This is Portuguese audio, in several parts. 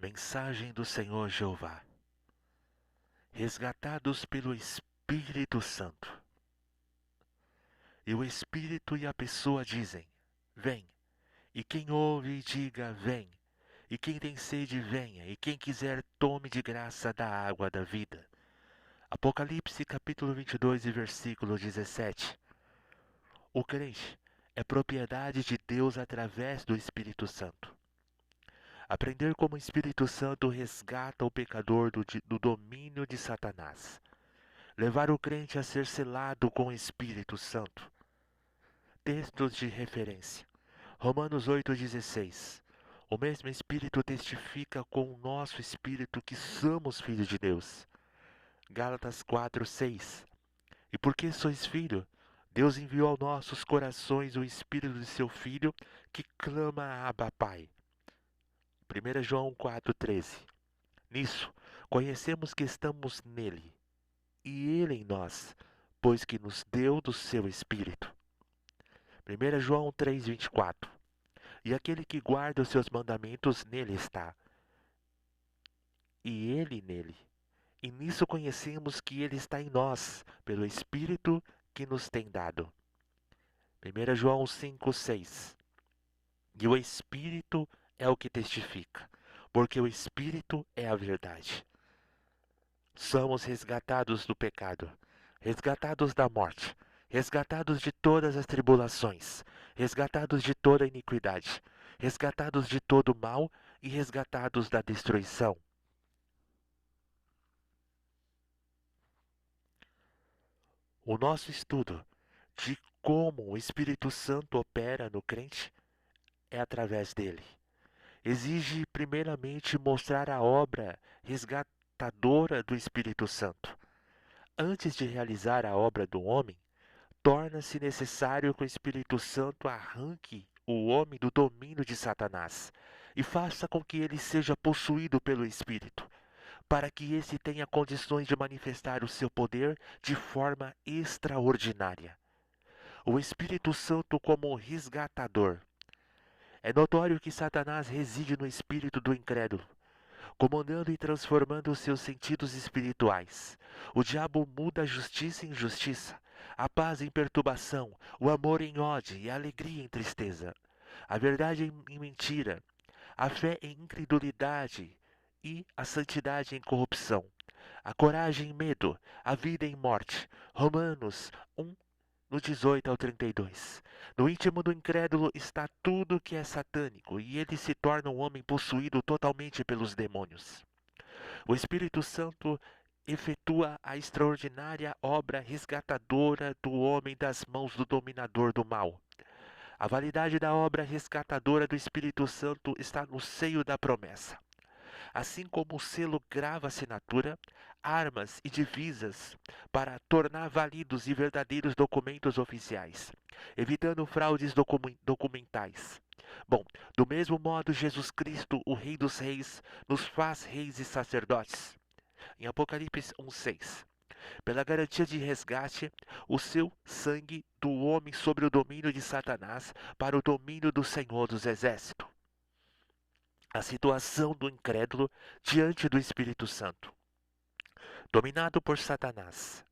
Mensagem do Senhor Jeová, resgatados pelo Espírito Santo. E o Espírito e a pessoa dizem: Vem. E quem ouve, diga: Vem. E quem tem sede, venha. E quem quiser, tome de graça da água da vida. Apocalipse capítulo 22 e versículo 17. O crente é propriedade de Deus através do Espírito Santo. Aprender como o Espírito Santo resgata o pecador do domínio de Satanás. Levar o crente a ser selado com o Espírito Santo. Textos de referência. Romanos 8,16. O mesmo Espírito testifica com o nosso Espírito que somos filhos de Deus. Gálatas 4,6. E porque sois filho, Deus enviou aos nossos corações o Espírito de seu Filho, que clama Abba Pai. 1 João 4,13. Nisso, conhecemos que estamos nele, e ele em nós, pois que nos deu do seu Espírito. 1 João 3,24. E aquele que guarda os seus mandamentos, nele está, e ele nele. E nisso conhecemos que ele está em nós, pelo Espírito que nos tem dado. 1 João 5,6. E o Espírito é o que testifica, porque o Espírito é a verdade. Somos resgatados do pecado, resgatados da morte, resgatados de todas as tribulações, resgatados de toda a iniquidade, resgatados de todo o mal e resgatados da destruição. O nosso estudo de como o Espírito Santo opera no crente é através dele. Exige primeiramente mostrar a obra resgatadora do Espírito Santo. Antes de realizar a obra do homem, torna-se necessário que o Espírito Santo arranque o homem do domínio de Satanás e faça com que ele seja possuído pelo Espírito, para que esse tenha condições de manifestar o seu poder de forma extraordinária. O Espírito Santo como resgatador. É notório que Satanás reside no espírito do incrédulo, comandando e transformando os seus sentidos espirituais. O diabo muda a justiça em injustiça, a paz em perturbação, o amor em ódio e a alegria em tristeza, a verdade em mentira, a fé em incredulidade e a santidade em corrupção, a coragem em medo, a vida em morte. Romanos 1, no 18 ao 32. No íntimo do incrédulo está tudo que é satânico, e ele se torna um homem possuído totalmente pelos demônios. O Espírito Santo efetua a extraordinária obra resgatadora do homem das mãos do dominador do mal. A validade da obra resgatadora do Espírito Santo está no seio da promessa. Assim como o selo grava a assinatura, armas e divisas para tornar válidos e verdadeiros documentos oficiais, evitando fraudes documentais. Bom, do mesmo modo, Jesus Cristo, o Rei dos Reis, nos faz reis e sacerdotes. Em Apocalipse 1,6. Pela garantia de resgate, o seu sangue do homem sobre o domínio de Satanás para o domínio do Senhor dos Exércitos. A situação do incrédulo diante do Espírito Santo. Dominado por Satanás.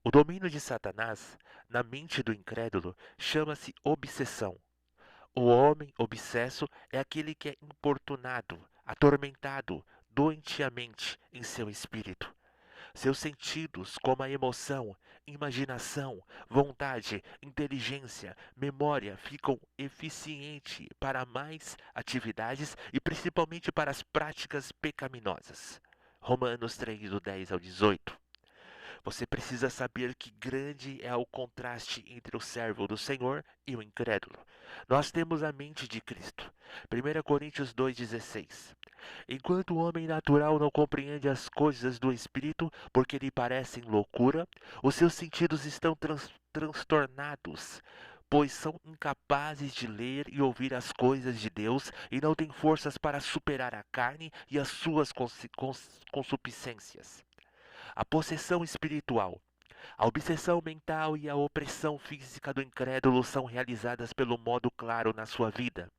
O domínio de Satanás na mente do incrédulo chama-se obsessão. O homem obsesso é aquele que é importunado, atormentado doentiamente em seu espírito. Seus sentidos, como a emoção, imaginação, vontade, inteligência, memória, ficam eficientes para mais atividades e principalmente para as práticas pecaminosas. Romanos 3, do 10 ao 18. Você precisa saber que grande é o contraste entre o servo do Senhor e o incrédulo. Nós temos a mente de Cristo. 1 Coríntios 2,16. Enquanto o homem natural não compreende as coisas do Espírito, porque lhe parecem loucura, os seus sentidos estão transtornados, pois são incapazes de ler e ouvir as coisas de Deus e não têm forças para superar a carne e as suas concupiscências. A possessão espiritual. A obsessão mental e a opressão física do incrédulo são realizadas pelo modo claro na sua vida.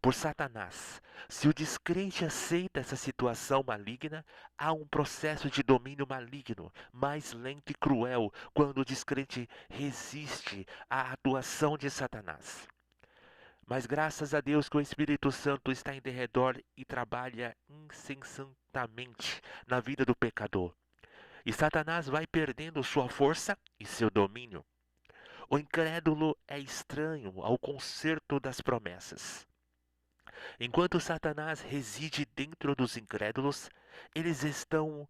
por Satanás. Se o descrente aceita essa situação maligna, há um processo de domínio maligno, mais lento e cruel, quando o descrente resiste à atuação de Satanás. Mas graças a Deus que o Espírito Santo está em derredor e trabalha incessantemente na vida do pecador. E Satanás vai perdendo sua força e seu domínio. O incrédulo é estranho ao concerto das promessas. Enquanto Satanás reside dentro dos incrédulos, eles estão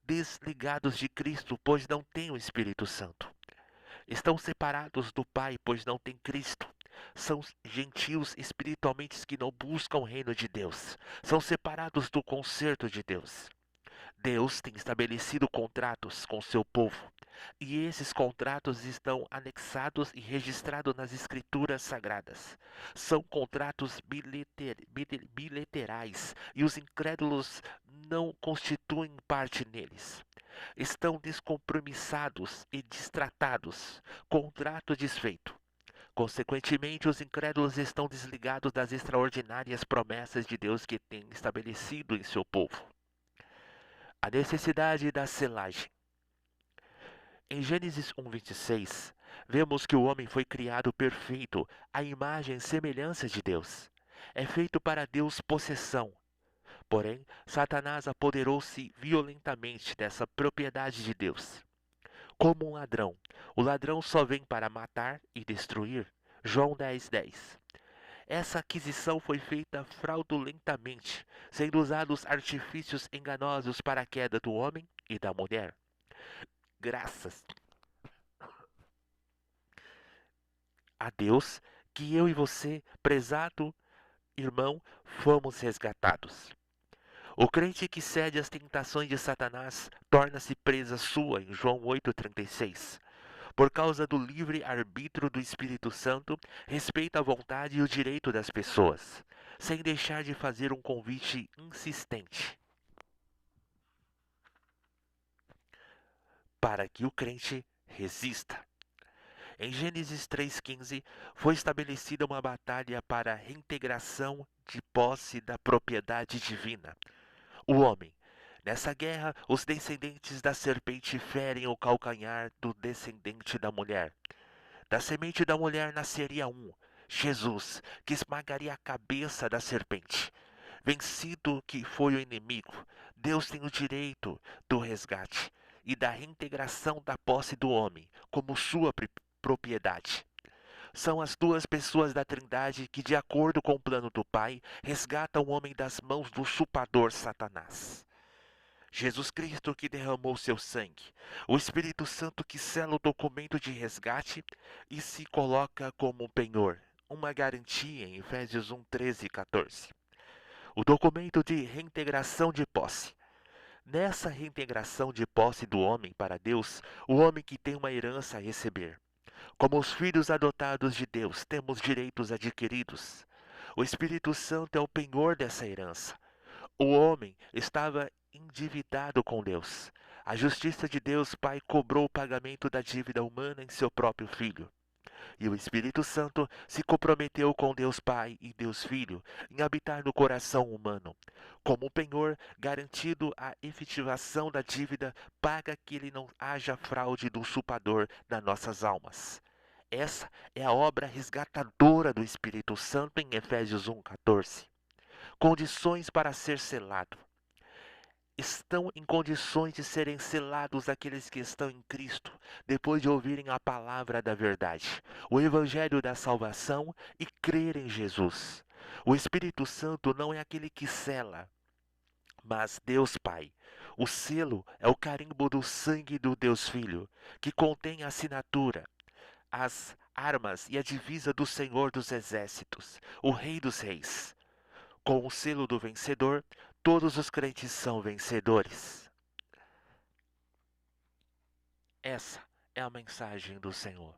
desligados de Cristo, pois não têm o Espírito Santo. Estão separados do Pai, pois não têm Cristo. São gentios espiritualmente que não buscam o reino de Deus. São separados do concerto de Deus. Deus tem estabelecido contratos com seu povo, e esses contratos estão anexados e registrados nas escrituras sagradas. São contratos bilaterais, e os incrédulos não constituem parte neles. Estão descompromissados e distratados, contrato desfeito. Consequentemente, os incrédulos estão desligados das extraordinárias promessas de Deus que tem estabelecido em seu povo. A necessidade da selagem. Em Gênesis 1:26, vemos que o homem foi criado perfeito, à imagem e semelhança de Deus. É feito para Deus possessão. Porém, Satanás apoderou-se violentamente dessa propriedade de Deus. Como um ladrão, o ladrão só vem para matar e destruir. João 10:10. Essa aquisição foi feita fraudulentamente, sendo usados artifícios enganosos para a queda do homem e da mulher. Graças a Deus que eu e você, prezado irmão, fomos resgatados. O crente que cede às tentações de Satanás torna-se presa sua, em João 8,36. Por causa do livre arbítrio do Espírito Santo, respeita a vontade e o direito das pessoas, sem deixar de fazer um convite insistente para que o crente resista. Em Gênesis 3,15, foi estabelecida uma batalha para a reintegração de posse da propriedade divina. O homem. Nessa guerra, os descendentes da serpente ferem o calcanhar do descendente da mulher. Da semente da mulher nasceria um, Jesus, que esmagaria a cabeça da serpente. Vencido que foi o inimigo, Deus tem o direito do resgate e da reintegração da posse do homem como sua propriedade. São as duas pessoas da Trindade que, de acordo com o plano do Pai, resgatam o homem das mãos do usurpador Satanás. Jesus Cristo que derramou seu sangue, o Espírito Santo que sela o documento de resgate e se coloca como um penhor, uma garantia em Efésios 1, 13 e 14. O documento de reintegração de posse. Nessa reintegração de posse do homem para Deus, o homem que tem uma herança a receber. Como os filhos adotados de Deus, temos direitos adquiridos. O Espírito Santo é o penhor dessa herança. O homem estava endividado com Deus. A justiça de Deus Pai cobrou o pagamento da dívida humana em seu próprio Filho. E o Espírito Santo se comprometeu com Deus Pai e Deus Filho em habitar no coração humano. Como um penhor garantido a efetivação da dívida, paga que ele não haja fraude do usurpador nas nossas almas. Essa é a obra resgatadora do Espírito Santo em Efésios 1,14. Condições para ser selado. Estão em condições de serem selados aqueles que estão em Cristo, depois de ouvirem a palavra da verdade, o Evangelho da salvação e crer em Jesus. O Espírito Santo não é aquele que sela, mas Deus Pai. O selo é o carimbo do sangue do Deus Filho, que contém a assinatura, as armas e a divisa do Senhor dos Exércitos, o Rei dos Reis. Com o selo do vencedor, todos os crentes são vencedores. Essa é a mensagem do Senhor.